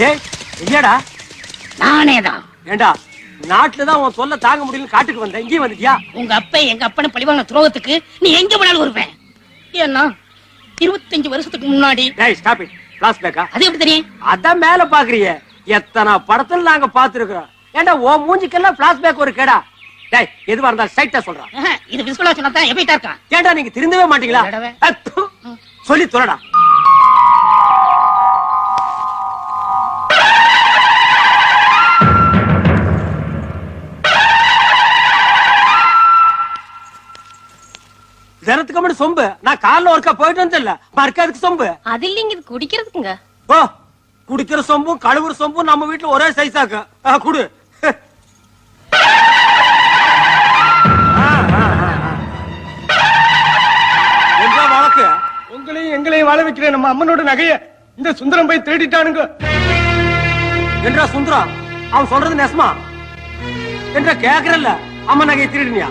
இல்லையாடா? நானேதான். ஏண்டா நாட்டுலதான் உன் சொல்ல தாங்க முடியல, காட்டுக்கு வந்த இங்கேயும் வந்துட்டியா? உங்க அப்பா எங்க அப்பனை பழிவாங்க துரோகத்துக்கு நீ எங்க போனாலும் வருவேன். ஏன்னா 25 வருஷத்துக்கு முன்னாடி. Stop it. பிளாஷ்பேக்கா? அது எப்படி தெரியும்? அதான் மேல பாக்குறிய எத்தனை படத்துல நாங்க பாத்துருக்கோம். ஏண்டா ஓ மூஞ்சிக்கெல்லாம் பிளாஷ்பேக் ஒரு கேடா? டேய் எதுவா இருந்தாலும் ஸ்ட்ரைட்டா சொல்றான். இது விஸ்வலா சொன்னா தான் எபிட்டா இருக்கான். ஏண்டா நீங்க திருந்தவே மாட்டீங்களா? சொல்லி தொலைடா. ஜனத்துக்கு மட்டும் சொம்பு. நான் காலைல ஒருக்கா போயிட்டு வந்து மறுக்காதுக்கு சொம்பு. அது இல்லைங்க, இது குடிக்கிறதுக்குங்க. ஓ, குடிக்கிற சொம்பும் கழுவுற சொம்பும் நம்ம வீட்டுல ஒரே சைஸாக்கு. குடு. வழக்கு உங்களையும் எங்களையும் வாழ வைக்கிறேன். நம்ம அம்மனோட நகைய இந்த சுந்தரம் போய் திருடிட்டானுங்க. என்றா சுந்தரம்? அவன் சொல்றது நெசமா? என்றா கேக்குறல்ல அம்மன் நகையை திருடினியா?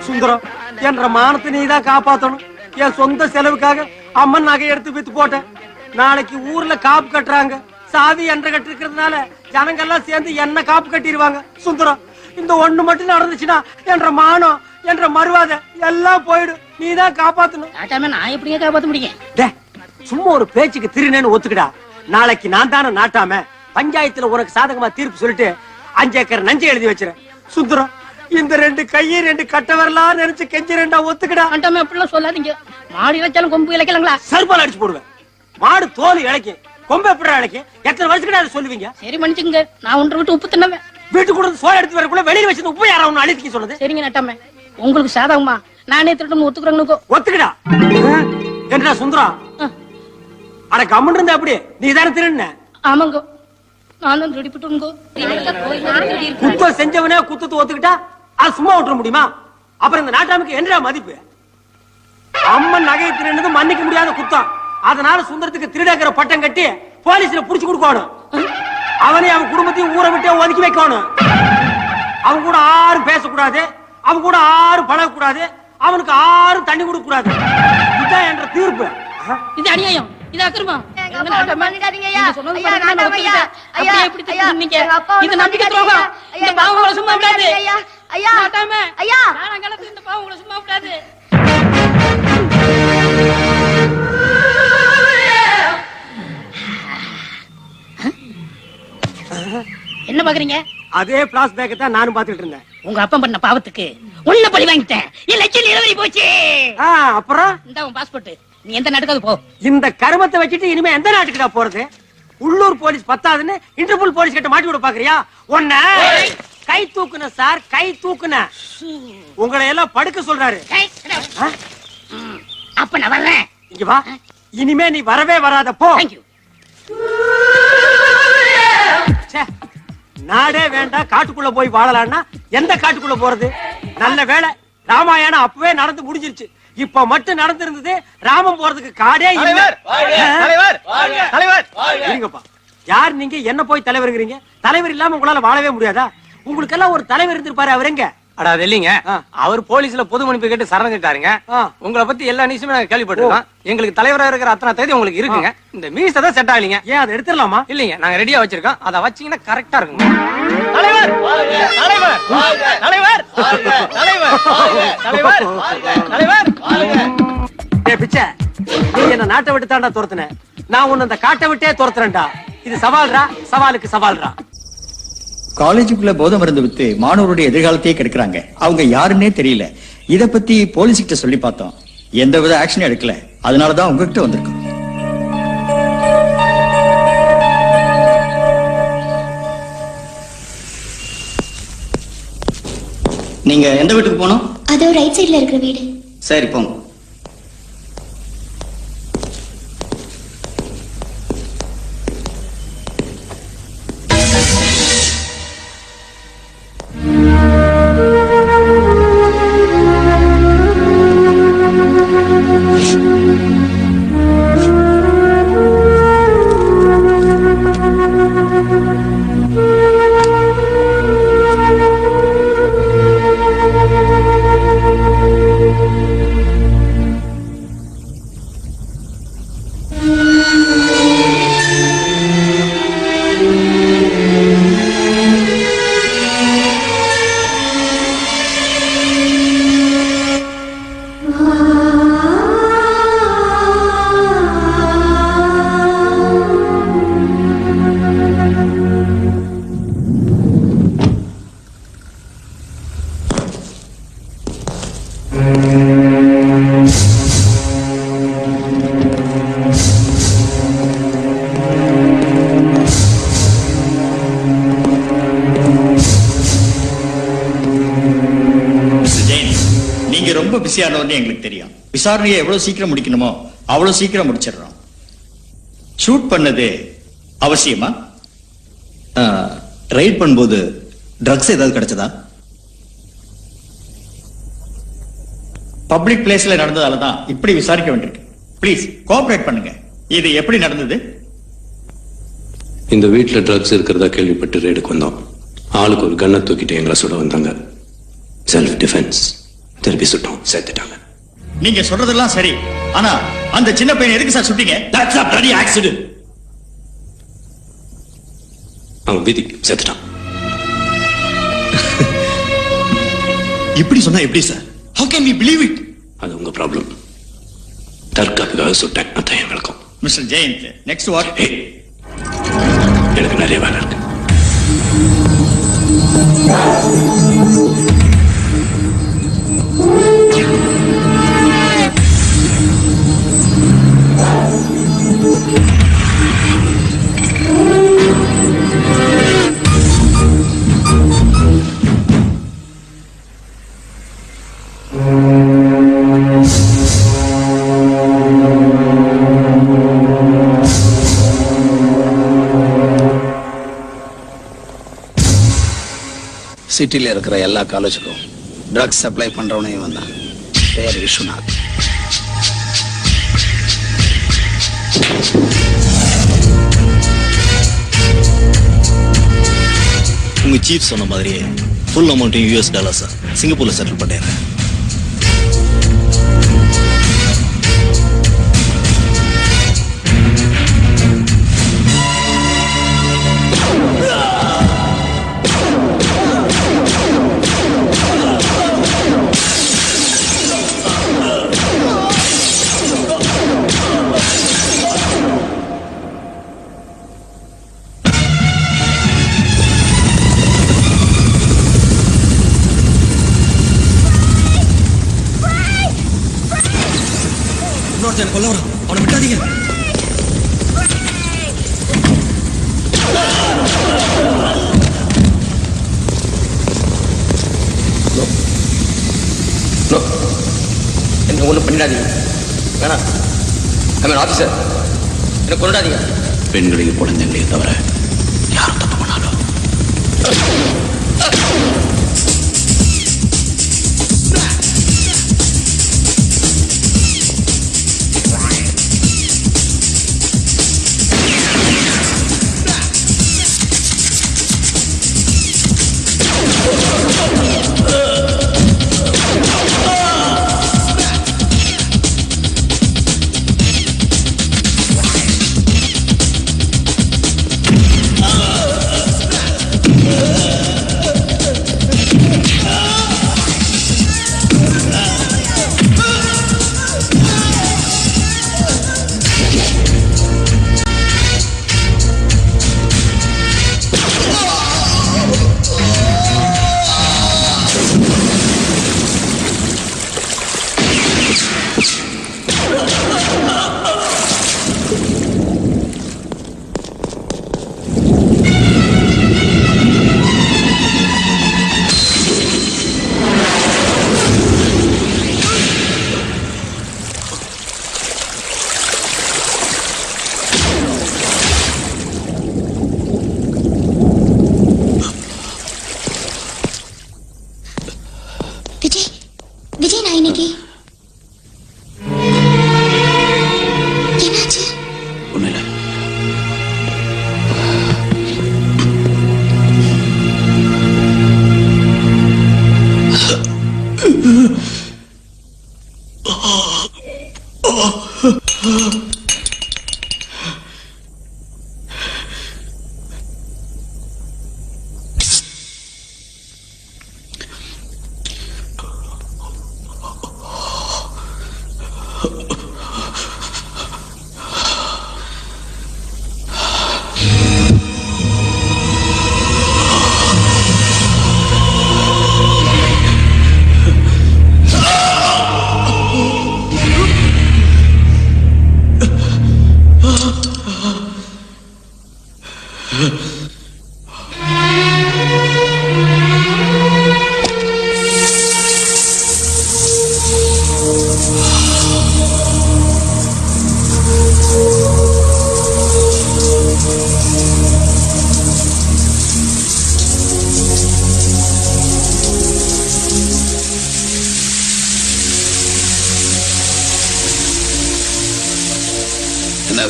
சுந்தரம், என்ற மானத்தை நீதான் காப்பாத்தணும். என் சொந்த செலவுக்காக அம்மன் நகை எடுத்து வித்து போட்டேன். நாளைக்கு ஊர்ல காப்பு கட்டுறாங்க. சாதி என்ற கட்டு இருக்கிறதுனால ஜனங்கள்லாம் சேர்ந்து என்ன காப்பு கட்டிடுவாங்க. சுந்தரம், இந்த ஒண்ணு மட்டும் நடந்துச்சுன்னா என்ற மானம் என்ற மறுவாத எல்லாம் போயிடும். நீதான் காப்பாத்தணும். நான் எப்படியே காப்பாத்த முடியும்? சும்மா ஒரு பேச்சுக்கு திருநேன்னு ஒத்துக்கிடா. நாளைக்கு நான் தானே நாட்டாம பஞ்சாயத்துல உனக்கு சாதகமா தீர்ப்பு சொல்லிட்டு 5 ஏக்கர் நஞ்சை எழுதி வச்சிருக்கேன். சுந்தரம், இந்த 2 கையை 2 கட்ட வரலாம் நினைச்சு கெஞ்சிரண்டா ஒத்துக்கிடா. ஆண்டாம அப்படிலாம் சொல்லாதீங்க. மாடு இழைச்சாலும் கொம்பு இழைக்கலாங்களா? சர்பால் அடிச்சு போடுவேன். மாடு தோல் இழைக்கும், கொம்பு எப்படி இழைக்கும்? எத்தனை வருஷத்துக்கு அதை சொல்லுவீங்க? சரி மன்னிச்சுங்க, நான் ஒன்று விட்டு உப்பு தின்னவேன். வீட்டுக்கு கூட சோறு எடுத்து வரக்குள்ள வெளியில வச்சு உப்பு யாரா ஒண்ணு அழிக்க சொன்னது? சரிங்க நட்டாம, உங்களுக்கு சாதகமா நானே திருட்டு ஒத்துக்குறேங்க. ஒத்துக்கிடா. என்ன சுந்தரம், அட கம்மன் இருந்தா அப்படி நீ தானே திருடுன? ஆமாங்க, நான் தான் திருடிப்பிட்டு. குத்தம் செஞ்சவனே குத்தத்தை ஒத்துக்கிட்டா அது சும்மா விட்டுற முடியுமா? அப்புறம் இந்த நாட்டாமுக்கு என்ன மதிப்பு? அம்மன் நகையை திருடுனது மன்னிக்க முடியாத குத்தம். அதனால சுந்தரத்துக்கு திருடக்கிற பட்டம் கட்டி போலீஸ்ல புடிச்சு கொடுக்கணும். அவனே அவன் குடும்பத்தையும் ஊரை விட்டு ஒதுக்கி வைக்கணும். அவன் கூட யாரும் பேசக்கூடாது, அவன் கூட யாரும் பழகக்கூடாது, அவனுக்கு யாரும் தண்ணி கொடுக்க கூடாது. இதுதான் என்ற தீர்ப்பு. இது அநியாயம், இது அக்கிரமம். சும்மா விடாது. என்ன பாக்குறீங்க? அதே பிளாஷ்பேக் தான் நானும் பாத்துட்டு இருந்தேன். உங்க அப்பா பண்ண பாவத்துக்கு உன்ன பழி வாங்கிட்டேன். என் லட்சம் நிலவரி போச்சு. அப்புறம் இந்த உன் பாஸ்போர்ட், நீ எந்த நாட்டுக்காவது போ. இந்த கருமத்தை வச்சுட்டு இனிமே எந்த நாட்டுக்குடா போறது? உள்ளூர் போலீஸ் பத்தாதுன்னு இன்டர்போல் போலீஸ் கிட்ட மாட்டி விட பாக்குறியா? உன்ன கை தூக்குன சார், கை தூக்குன. உங்களை எல்லாம் படுக்க சொல்றாரு. அப்ப நான் வர்றேன். இங்க வா. இனிமே நீ வரவே வராத, போ. நாடே வேண்டாம், காட்டுக்குள்ள போய் வாழலாம்னா எந்த காட்டுக்குள்ள போறது? நல்ல வேளை ராமாயணம் அப்பவே நடந்து முடிஞ்சிருச்சு. இப்ப மட்டும் நடந்திருந்தது ராமம் போறதுக்கு காடே இல்ல. இருங்கப்பா, யார் நீங்க? என்ன போய் தலைவருங்கிறீங்க? தலைவர் இல்லாம உங்களால வாழவே முடியாதா? உங்களுக்கு எல்லாம் ஒரு தலைவர் இருந்திருப்பாரு, அவர் எங்க? அடா அது இல்லைங்க, அவர் போலீஸ்ல பொது மன்னிப்பு கேட்டு சரணடைஞ்சாருங்க. உங்களை பத்தி எல்லா நியூஸுமே நாங்க கேள்விப்பட்டிருக்கோம். எங்களுக்கு தலைவரா இருக்கிற அத்தனை தேதி உங்களுக்கு இருக்குங்க. இந்த மீசை தான் செட் ஆகலீங்க. ஏன் அதை எடுத்துடலாமா? இல்லைங்க, நாங்க ரெடியா வச்சிருக்கோம். அதை வச்சீங்கன்னா கரெக்டா இருக்குங்க. தலைவர் தலைவர் தலைவர் தலைவர் தலைவர் தலைவர் பிச்சை, நீ என்ன நாட்டை விட்டு தாண்டா துரத்துன, நான் உன்னை அந்த காட்டை விட்டே துரத்துறேன்டா. இது சவால்ரா, சவாலுக்கு சவால்ரா. காலேஜுக்குள்ள போதை மருந்து வித்து மாணவருடைய எதிர்காலத்தையே கெடுக்கிறாங்க. அவங்க யாருன்னே தெரியல. இத பத்தி போலீஸ் கிட்ட சொல்லி பார்த்தோம், எந்தவித ஆக்ஷனும் எடுக்கல. அதனாலதான் உங்ககிட்ட வந்திருக்கோம். நீங்க எந்த வீட்டுக்கு போகணும்? அதோ ரைட் சைடுல இருக்கிற வீடு. சரி போங்க. பிஸியானவர்னு எங்களுக்கு தெரியும். விசாரணையை எவ்வளவு சீக்கிரம் முடிக்கணுமோ அவ்வளவு சீக்கிரம் முடிச்சிடுறோம். ஷூட் பண்ணது அவசியமா? ரைட் பண்ணும்போது ட்ரக்ஸ் ஏதாவது கிடைச்சதா? பப்ளிக் பிளேஸ்ல நடந்ததால தான் இப்படி விசாரிக்க வேண்டியிருக்கு. ப்ளீஸ் கோஆபரேட் பண்ணுங்க. இது எப்படி நடந்தது? இந்த வீட்டுல ட்ரக்ஸ் இருக்கிறதா கேள்விப்பட்டு ரேடுக்கு வந்தோம். ஆளுக்கு ஒரு கன்னை தூக்கிட்டு எங்களை சுட வந்தாங்க. Self defence. திருப்பி சுட்டோம், சேர்த்துட்டாங்க. நீங்க சொல்றதெல்லாம் சரி, ஆனா அந்த சின்ன பையன் எதுக்கு sir சுட்டீங்க? That's a bloody accident. அவன் விதி சேர்த்துட்டான். இப்படி சொன்னா எப்படி sir? How can we believe it? அது உங்க ப்ராப்ளம். தற்காப்புக்காக சுட்டேன், அதான் எங்களுக்கும். Mister Jayant, next what? ஏய், எனக்கு நிறைய வேலை இருக்கு. சிட்டில இருக்கிற எல்லா காலேஜுக்கும் ட்ரக்ஸ் சப்ளை பண்றவனையும் வந்தான். பேர் விஸ்வநாத். உங்க சீஃப் சொன்ன மாதிரியே ஃபுல் அமௌண்ட் US டாலர்ஸ் சிங்கப்பூர்ல செட்டில் பண்ணிடுறேன். கொல்ல வரான், அவனை விட்டாதீங்க. என்ன ஒண்ணும் பண்ணிடாதீங்க. வேணாம், ஆபீசர், என்ன கொண்டாதீங்க. பெண்களையும் குழந்தைகளையும் தவிர யாரும் தப்பு பண்ணாலும்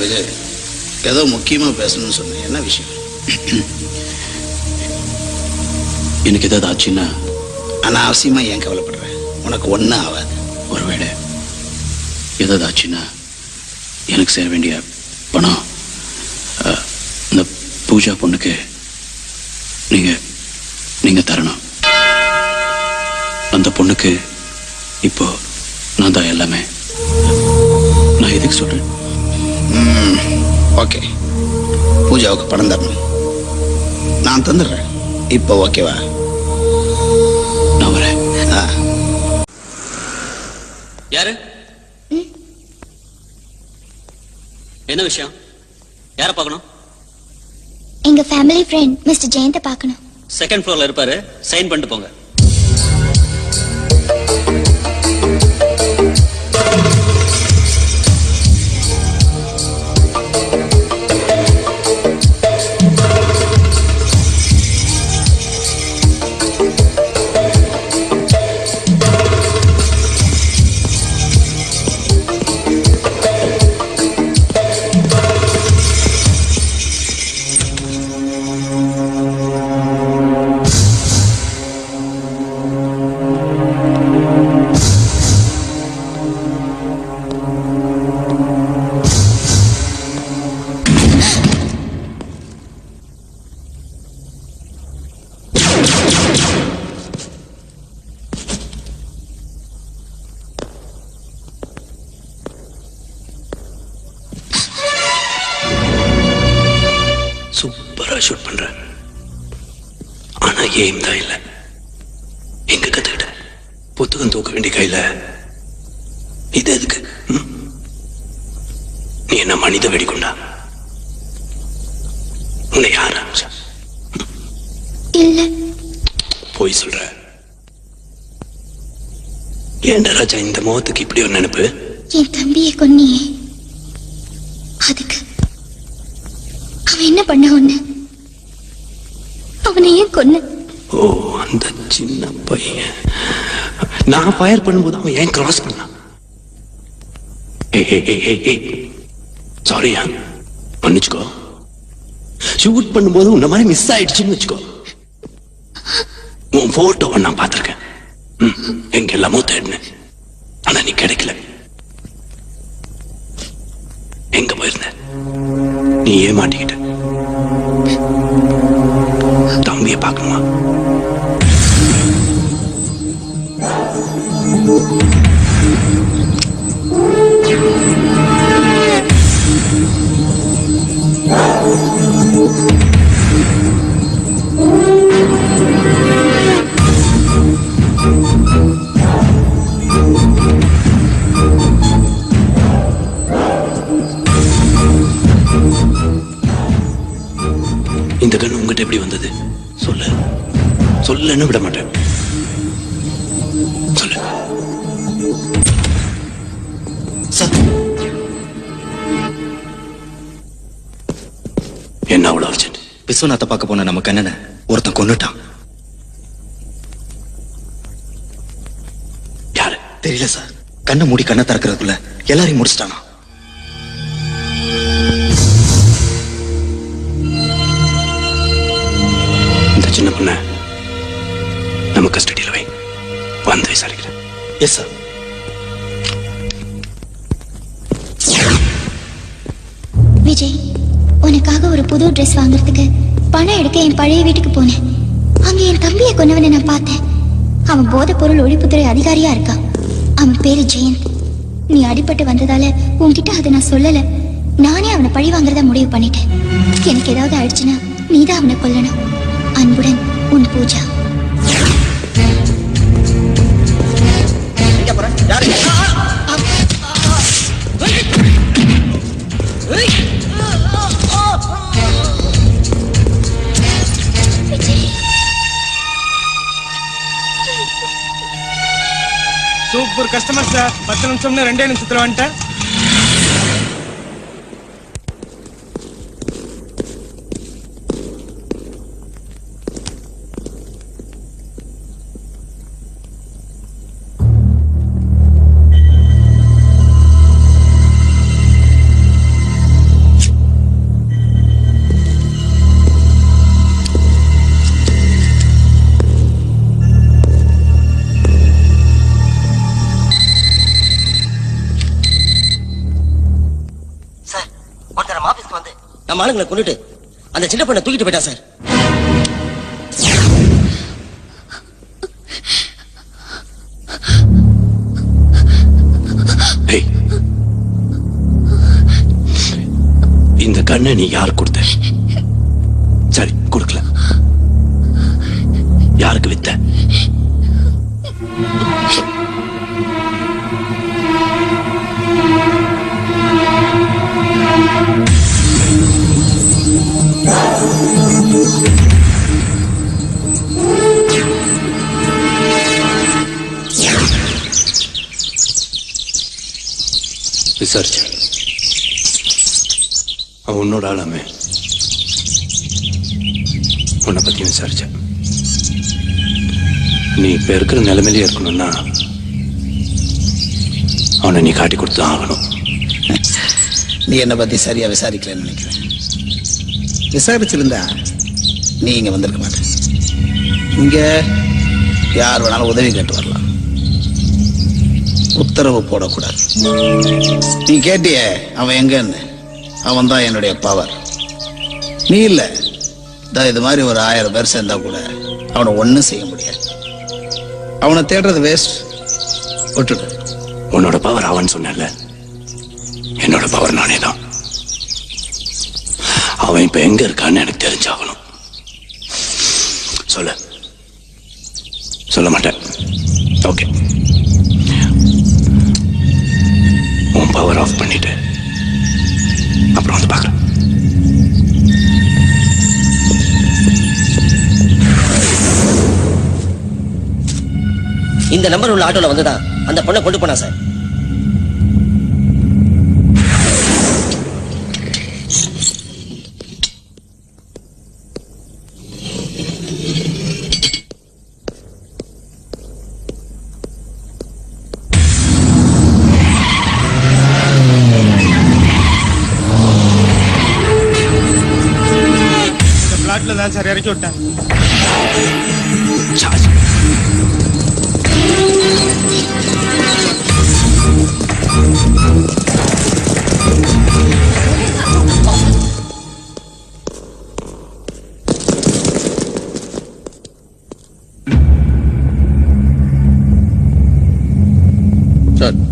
விஜய், ஏதோ முக்கியமா பேசணும்னு சொன்னேன், என்ன விஷயம்? எனக்கு ஏதாவது ஆச்சுன்னா அனாவசியமா ஏன் கவலைப்படுற? உனக்கு ஒன்றும் ஆகாது. ஒருவேளை ஏதாவது ஆச்சுன்னா எனக்கு சேர வேண்டிய பணம் இந்த பூஜா பொண்ணுக்கு நீங்க தரணும். அந்த பொண்ணுக்கு இப்போ நான் தான் எல்லாமே. நான் எதுக்கு சொல்றேன்? ஓகே, பூஜாவுக்கு பணம் தரணும், நான் தந்துடுறேன். இப்போ ஓகேவா? நான் வரேன். யாரு? என்ன விஷயம்? யார பார்க்கணும்? எங்க ஃபேமிலி ஃப்ரெண்ட் மிஸ்டர் ஜெயந்த பார்க்கணும். செகண்ட் ஃப்ளோர்ல இருப்பாரு, சைன் பண்ணிட்டு போங்க. சூப்பரா ஷூட் பண்ற, ஆனா எய்ம் தான் இல்ல. எங்க கத்துக்கிட்ட? புத்தகம் தூக்க வேண்டிய கையில இது எதுக்கு? நீ என்ன மனித வெடிக்குண்டா? உன்னை யார் ஆரம்பிச்சா? இல்ல. போய் சொல்ற. ஏண்டா ராஜா இந்த முகத்துக்கு இப்படி ஒரு நினைப்பு? என் தம்பியை கொன்னியே, அதுக்கு அவன் என்ன பண்ண? ஒண்ணு அவனை ஏன் கொன்ன? ஓ, அந்த சின்ன பையன். நான் ஃபயர் பண்ணும்போது அவன் ஏன் கிராஸ் பண்ணான்? சாரியா, மன்னிச்சுக்கோ. ஷூட் பண்ணும்போது உன்ன மாதிரி மிஸ் ஆயிடுச்சுன்னு வச்சுக்கோ. உன் போட்டோவை நான் பார்த்திருக்கேன், எங்க எல்லாமோ தேடினேன், ஆனா நீ கிடைக்கல. எங்க போயிருந்த? நீ ஏமாட்டிக்கிட்ட. தம்பியை பார்க்கணுமா? இந்த கண்ணு உங்ககிட்ட எப்படி வந்தது? சொல்லு, சொல்லன்னு விட மாட்டேன். சொல்லு. என்ன அவ்வளவு அர்ஜென்ட்? விஸ்வநாத்தை பார்க்க போன நம்ம கண்ணனை ஒருத்தன் கொன்னுட்டான். யாரு? தெரியல சார். கண்ணை மூடி கண்ணை திறக்கிறதுக்குள்ள எல்லாரையும் முடிச்சிட்டானா. இந்த சின்ன பொண்ண நம்ம கஸ்டடியில் வை, வந்து விசாரிக்கிறேன். Yes sir. விஜய், உனக்காக ஒரு புது ட்ரெஸ் வாங்குறதுக்கு பணம் எடுக்க என் பழைய வீட்டுக்கு போனேன். அங்க என் தம்பியை கொன்னவனை நான் பார்த்தேன். அவன் போதைப் பொருள் ஒழிப்புத்துறை அதிகாரியா இருக்கான். அவன் பேரு ஜெயந்த். நீ அடிபட்டு வந்ததால உன்கிட்ட அதை நான் சொல்லல. நானே அவனை பழி வாங்குறதா முடிவு பண்ணிட்டேன். எனக்கு ஏதாவது ஆயிடுச்சுன்னா நீதான் அவனை கொல்லணும். அன்புடன், உன் பூஜா. Super customer sir. 10 நிமிஷம்னு 2 நிமிஷத்துல வந்துட்டேன். நம்ம ஆளுங்களை கொண்டுட்டு அந்த சின்ன பொண்ணை தூக்கிட்டு போயிட்டா சார். இந்த கண்ணை நீ யார் கொடுத்த? சரி, கொடுக்கல. யாருக்கு வித்த? விசாரிச்சேன். அவன் உன்னோட ஆளாமே. உன்னை பத்தி விசாரிச்சேன். நீ இப்ப இருக்கிற நிலைமையிலே இருக்கணும்னா அவனை நீ காட்டி கொடுத்து ஆகணும். நீ என்னை பத்தி சரியா விசாரிக்கலன்னு நினைக்கிறேன். விசாரிச்சிருந்தா நீ இங்க வந்திருக்க மாட்டேன். இங்க யார் வேணாலும் உதவி கேட்டு வரலாம், உத்தரவு போடக்கூடாது. நீ கேட்டிய அவன் எங்கன்னு, அவன் தான் என்னுடைய பவர். நீ இல்ல, இது மாதிரி ஒரு 1000 பேர் சேர்ந்தா கூட அவனை ஒண்ணும் செய்ய முடியாது. அவனை தேடுறது வேஸ்ட், விட்டுடு. உன்னோட பவர் அவன் சொன்னல, என்னோட பவர் நானே தான். அவன் இப்ப எங்க இருக்கான்னு எனக்கு தெரிஞ்சாகணும். சொல்ல சொல்ல மாட்டேன். ஓகே, உன் பவர் ஆஃப் பண்ணிட்டு அப்புறம் வந்து பார்க்குறேன். இந்த நம்பர் உள்ள ஆட்டோல வந்துதான் அந்த பொண்ணை கொண்டு போனா சார். பிளாட்ல தான் சார் இறக்கி விட்டேன். சார்,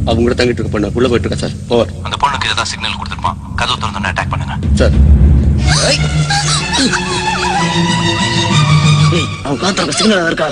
அவங்க கூட தங்கிட்டு இருக்க பொண்ணு உள்ள போயிட்டு இருக்கா சார். ஓவர். அந்த பொண்ணுக்கு ஏதாவது சிக்னல் கொடுத்துருப்பான். கதவு திறந்து அட்டாக் பண்ணுங்க சார். அவன் காத்துற சிக்னல் இருக்கா?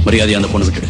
மரியாதையா அந்த பொண்ணு விட்டுடு.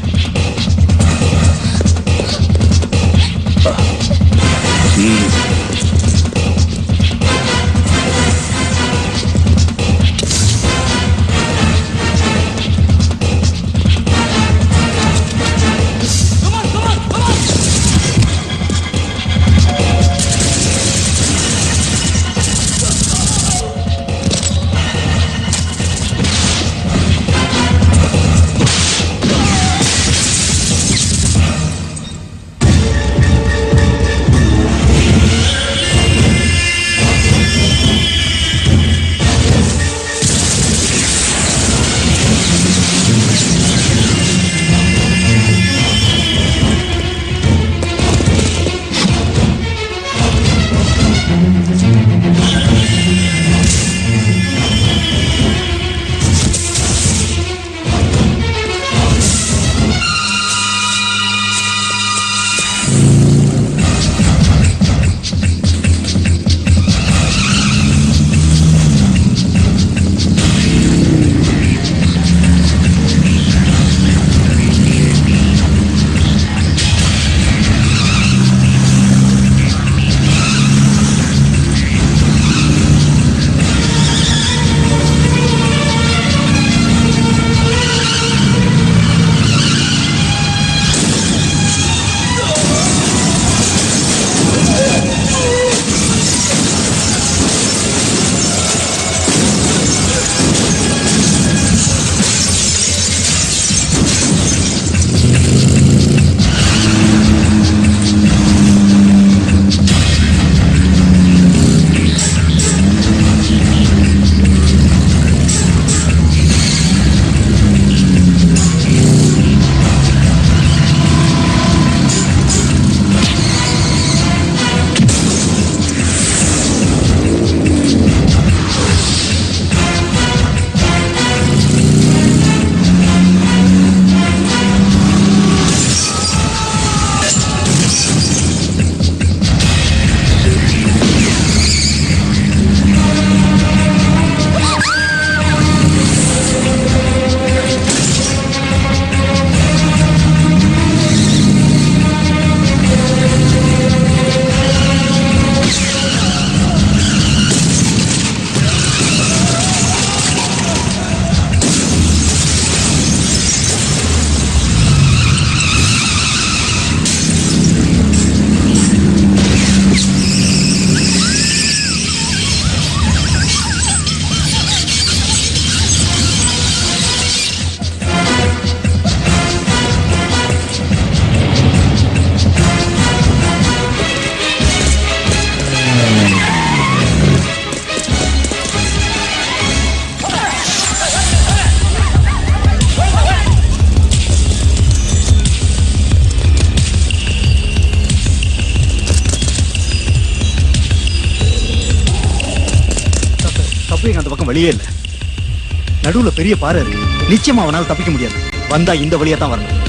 சூரியன் அந்த பக்கம் வழியே இல்ல. நடுவுல பெரிய பாறை இருக்கு. நிச்சயமா அவனால தப்பிக்க முடியாது. வந்தா இந்த வழியா தான் வரணும்.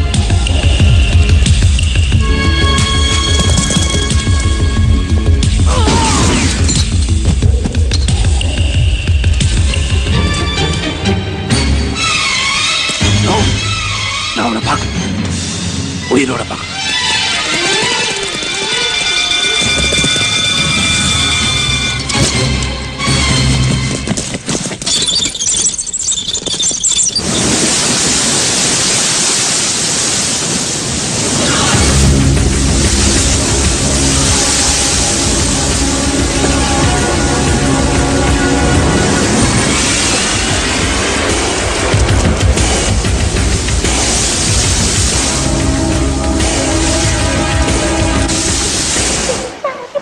நான் அவனை பார்க்க உயிரோட பார்க்க.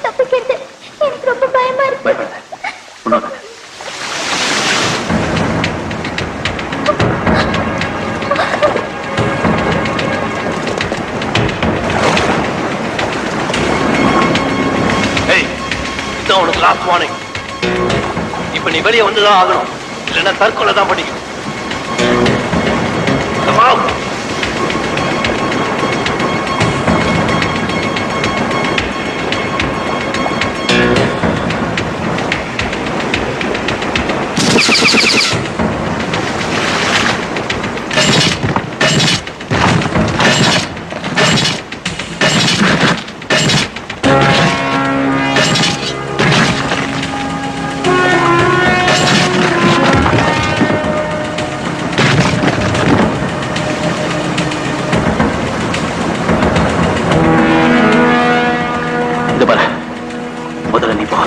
தப்பிக்கிறது எனக்கு ரொம்ப பயமா இருக்கு. பயப்படாத, உன்னோட இதுதான் உனக்கு லாஸ்ட் வார்னிங். இப்ப நீ வெளியே வந்துதான் ஆகணும், இல்லைன்னா தற்கொலை தான் பண்ணிக்கணும். Come out. இது பாரு, முதல்ல நீ போ.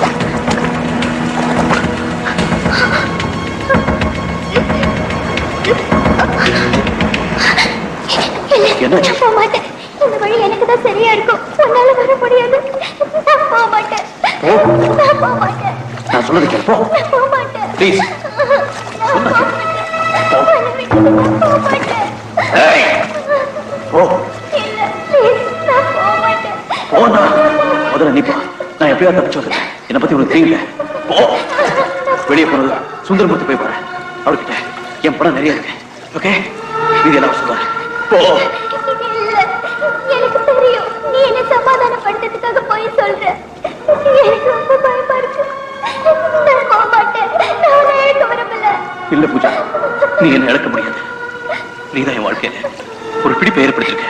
என்னாச்சு? போக மாட்டேன். இந்த வழி எனக்கு தான் சரியா இருக்கும். உன்னால வர முடியாது. நான் போக மாட்டேன். நான் போக மாட்டேன். நான் சொல்றது கேளு, போ. நான் போக மாட்டேன். ப்ளீஸ். நான் போக மாட்டேன். உன்னை விட்டு நான் போக மாட்டேன். போ. இல்ல, please, நான் போக மாட்டேன். போனா முதல்ல நீ போ. நான் எப்படியா தப்பிச்சு வந்துட்டேன். என்னை பத்தி உனக்கு தெரியல. போ. வெளியே போனது சுந்தரமூர்த்தி போய் பாரு. அவர்கிட்ட என் படம் நிறைய இருக்கு. ஓகே, இது எல்லாம் சொல்லுவாரு. போ. இல்ல, எனக்கு தெரியும் நீ என்ன சமாதானப்படுத்துறதுக்காக போய் சொல்ற. எனக்கு ரொம்ப பயமா இருக்கு. நான் போக மாட்டேன். நான் உன்னை இழக்க விரும்பல. இல்ல பூஜா, நீ என்ன இழக்க முடியாது. நீதான் என் வாழ்க்கையில ஒரு பிடிப்பை ஏற்படுத்திருக்க.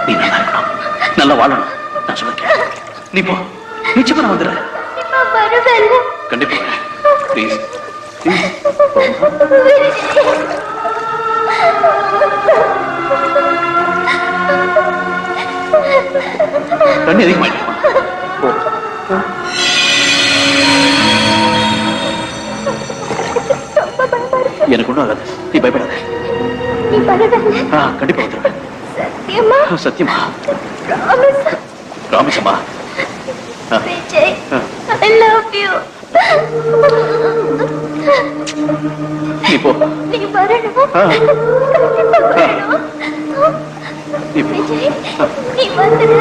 நீ நல்லா இருக்கணும், நல்லா வாழணும். நான் சொல்லிருக்கேன், நீ போ. நிச்சயமா நான் வந்துடுறேன். நான் வருவேன். கண்டிப்பா ப்ளீஸ். தண்ணி அதிகமாயிடுமா? போ. எனக்கு ஒண்ணும் ஆகாது, நீ பயப்படாத. நீ வருவேன். கண்டிப்பா வந்துடுவேன். சத்தியமா? சத்தியமா. Promise. ராமேஷம்மா. Vijay, I love you. நீ போ. நீ வரணும். கண்டிப்பா வரணும். நீ போ. விஜய், நீ வந்துடு.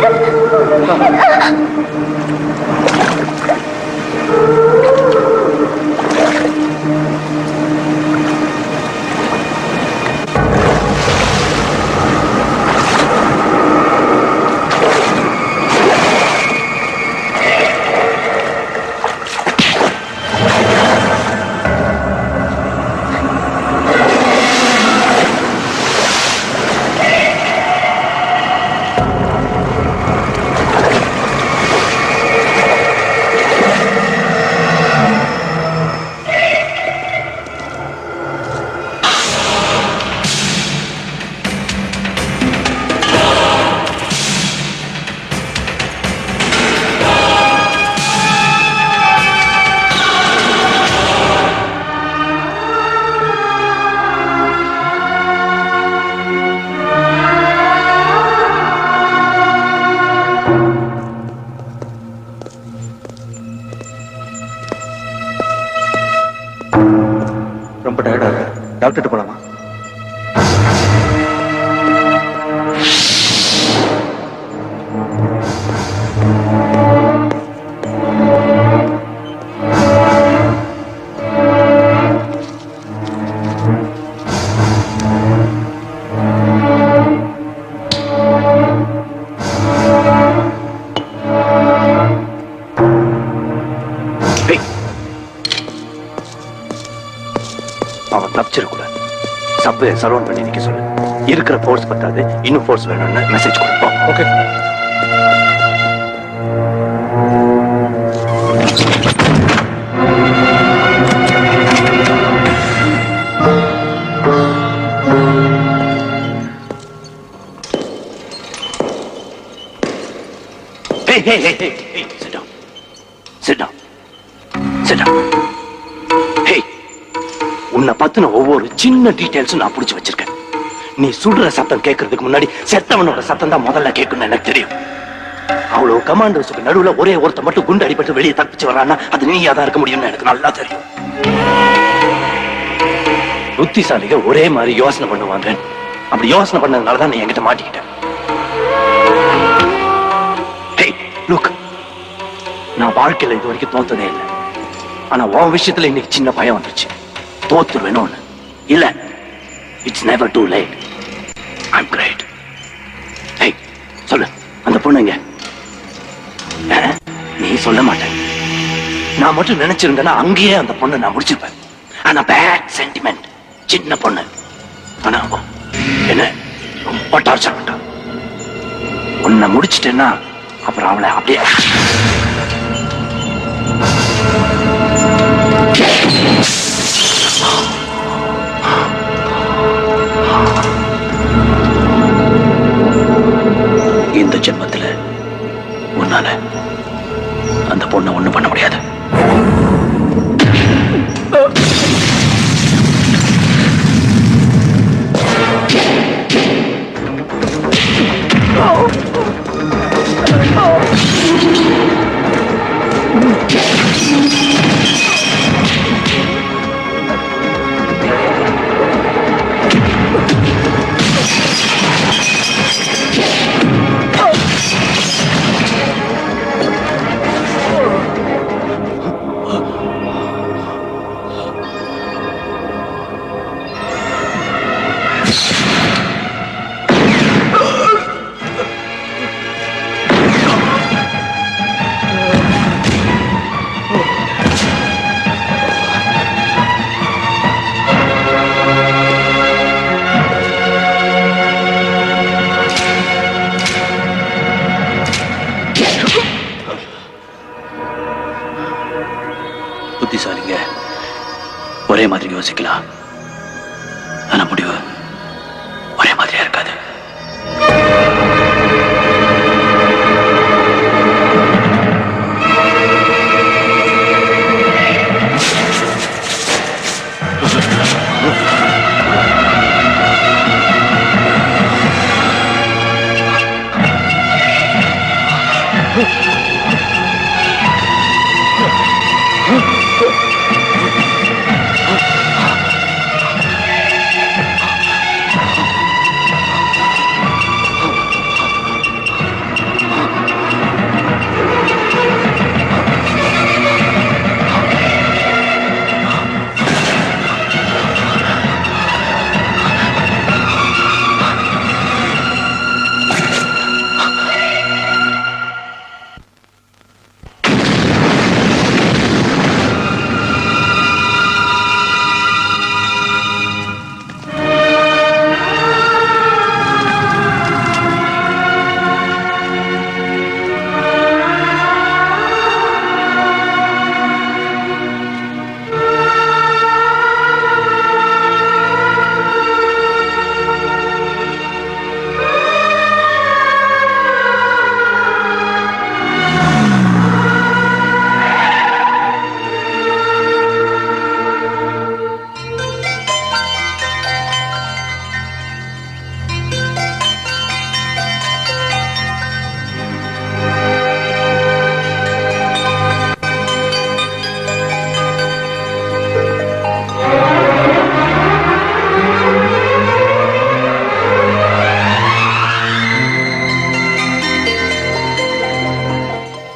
ரொம்ப டயர்டா இருக்கு, டாக்டர் போலாமா? அவன் தப்பிச்சிடக்கூடாது. சப்வே சரௌண்ட் பண்ணி நிக்க சொல்லு. இருக்கிற ஃபோர்ஸ் பத்தாது, இன்னும் ஃபோர்ஸ் வேணும்னு மெசேஜ் கொடுப்போம். Okay. Hey, sit down. Sit down. Sit down. Hey, உன்னை பத்தின ஒவ்வொரு சின்ன டீடைல்ஸும் நான் புடிச்சு வச்சிருக்கேன். நீ சுடுற சத்தம் கேட்கறதுக்கு முன்னாடி செத்தவனோட சத்தம் தான் முதல்ல கேட்கணும்னு எனக்கு தெரியும். அவ்வளவு கமாண்டர்ஸுக்கு நடுவுல ஒரே ஒருத்த மட்டும் குண்டு அடிபட்டு வெளியே தப்பிச்சு வர்றான்னா அது நீயா தான் இருக்க முடியும்னு எனக்கு நல்லா தெரியும். புத்திசாலிக ஒரே மாதிரி யோசனை பண்ணுவாங்க. அப்படி யோசனை பண்ணதுனாலதான் நீ என்கிட்ட மாட்டிக்கிட்ட. லுக், நான் வாழ்க்கையில இது வரைக்கும் தோத்ததே இல்லை. ஆனா உன் விஷயத்துல இன்னைக்கு சின்ன பயம் வந்துருச்சு. தோத்துருவேன்னு ஒண்ணு இல்ல. It's never too late. I'm great. Hey, சொல்லு, அந்த பொண்ணுங்க நீ சொல்ல மாட்டேன். நான் மட்டும் நினைச்சிருந்தேன்னா அங்கேயே அந்த பொண்ணை நான் முடிச்சிருப்பேன். ஆனா பேட் சென்டிமெண்ட், சின்ன பொண்ணு. ஆனா என்ன ரொம்ப டார்ச்சர் பண்ணா. உன்னை முடிச்சிட்டேன்னா அப்புறம் அவளை அப்படியே இந்த ஜென்மத்துல உன்னால அந்த பொண்ணை ஒண்ணும் பண்ண முடியாது. புத்திசாலிங்க ஒரே மாதிரி யோசிக்கலாம். ஆனா முடிவு